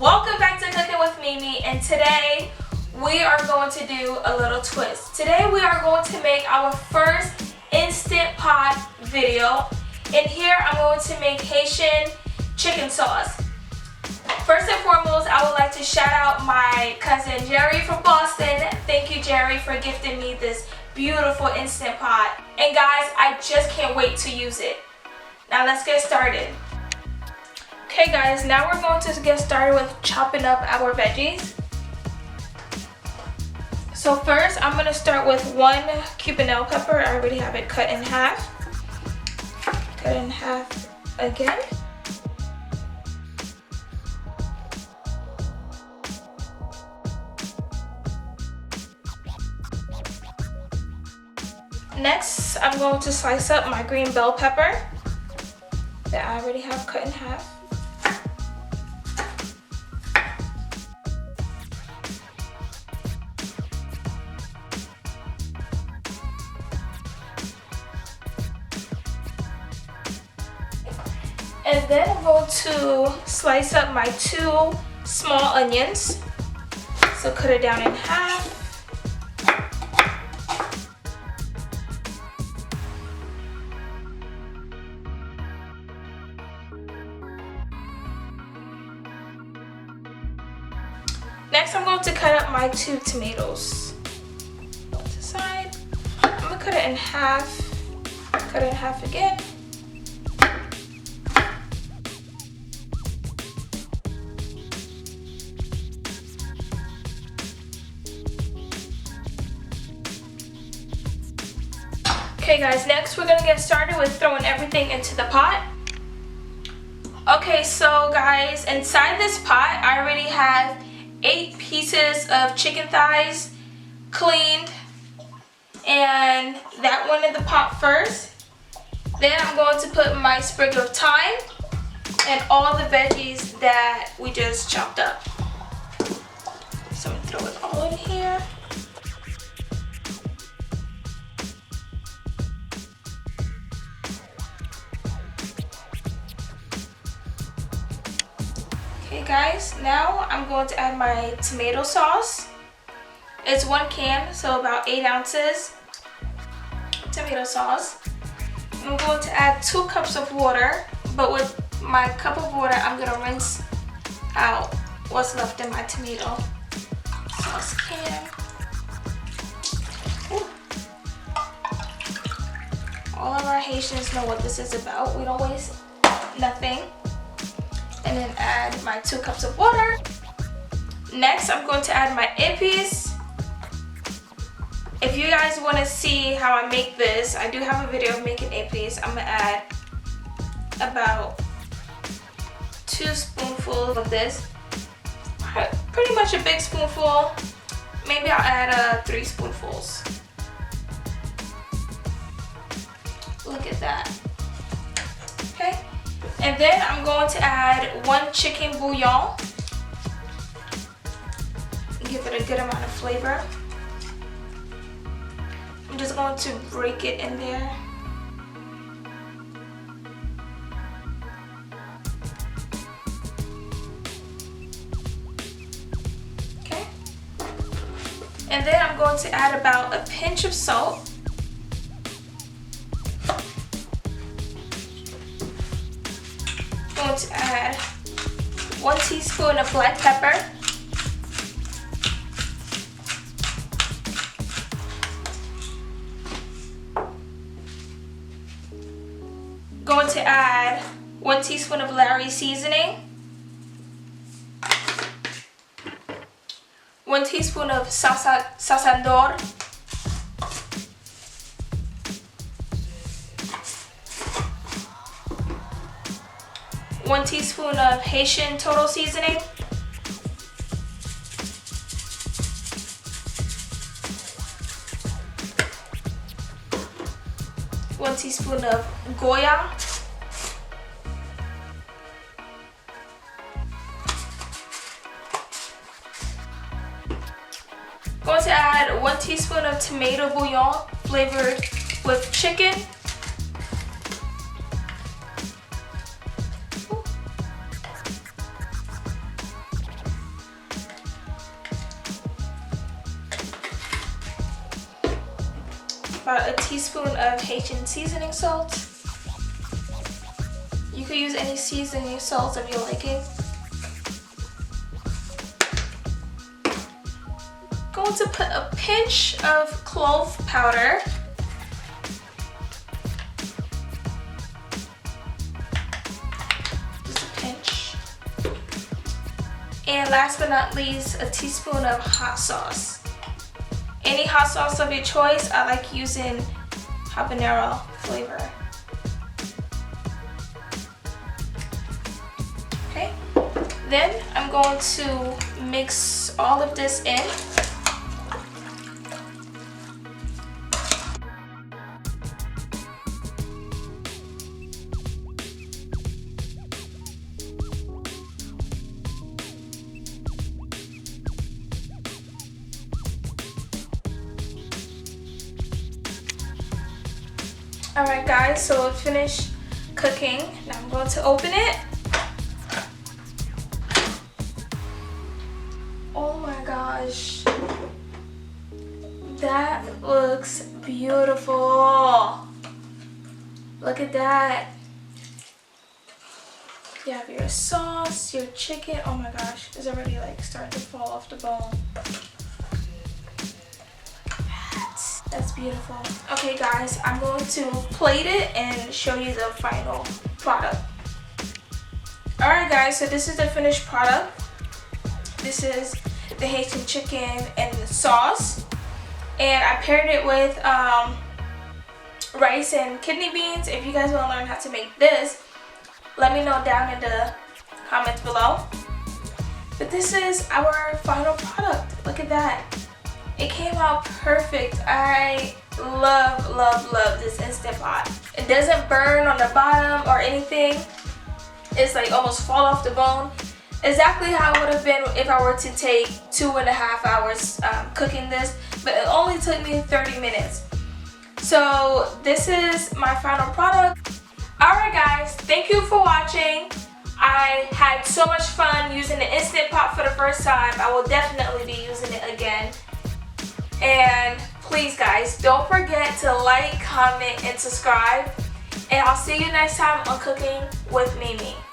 Welcome back to Cooking with Mimi, and today we are going to do a little twist. Today we are going to make our first Instant Pot video. In here I'm going to make Haitian chicken sauce. First and foremost, I would like to shout out my cousin Jerry from Boston. Thank you, Jerry, for gifting me this beautiful Instant Pot. And guys, I just can't wait to use it. Now let's get started. Okay guys, now we're going to get started with chopping up our veggies. So first, I'm going to start with one Cuban bell pepper. I already have it cut in half. Cut in half again. Next, I'm going to slice up my green bell pepper that I already have cut in half. And then I'm going to slice up my 2 small onions. So cut it down in half. Next, I'm going to cut up my 2 tomatoes. Put it aside. I'm going to cut it in half. Cut it in half again. Okay guys, next we're going to get started with throwing everything into the pot. Okay, so guys, inside this pot I already have 8 pieces of chicken thighs cleaned, and that went in the pot first. Then I'm going to put my sprig of thyme and all the veggies that we just chopped up. So I'm going to throw it all in here. Okay guys, now I'm going to add my tomato sauce. It's 1 can, so about 8 ounces tomato sauce. I'm going to add 2 cups of water, but with my cup of water I'm going to rinse out what's left in my tomato sauce can. Ooh. All of our Haitians know what this is about. We don't waste nothing. And then add my 2 cups of water. Next, I'm going to add my ippies. If you guys want to see how I make this, I do have a video of making ippies. I'm going to add about 2 spoonfuls of this. Pretty much a big spoonful. Maybe I'll add 3 spoonfuls. Look at that. Okay. And then I'm going to add 1 chicken bouillon. Give it a good amount of flavor. I'm just going to break it in there. Okay. And then I'm going to add about a pinch of salt. Going to add 1 teaspoon of black pepper, going to add 1 teaspoon of Larry seasoning, 1 teaspoon of sazonador, 1 teaspoon of Haitian total seasoning, 1 teaspoon of Goya, going to add 1 teaspoon of tomato bouillon flavored with chicken, about a teaspoon of Haitian seasoning salt. You could use any seasoning salt of your liking. Going to put a pinch of clove powder. Just a pinch. And last but not least, a teaspoon of hot sauce. Any hot sauce of your choice. I like using habanero flavor. Okay, then I'm going to mix all of this in. Alright guys, so it finished cooking. Now I'm going to open it. Oh my gosh. That looks beautiful. Look at that. You have your sauce, your chicken. Oh my gosh, it's already like starting to fall off the bone. That's beautiful. Okay guys, I'm going to plate it and show you the final product. Alright guys, so this is the finished product. This is the Haitian chicken and the sauce. And I paired it with rice and kidney beans. If you guys want to learn how to make this, let me know down in the comments below. But this is our final product. Look at that. It came out perfect. I love this Instant Pot. It doesn't burn on the bottom or anything. It's like almost fall off the bone. Exactly how it would have been if I were to take 2.5 hours cooking this, but it only took me 30 minutes. So this is my final product. Alright guys, thank you for watching. I had so much fun using the Instant Pot for the first time. I will definitely be using it again. And please guys, don't forget to like, comment, and subscribe. And I'll see you next time on Cooking with Mimi.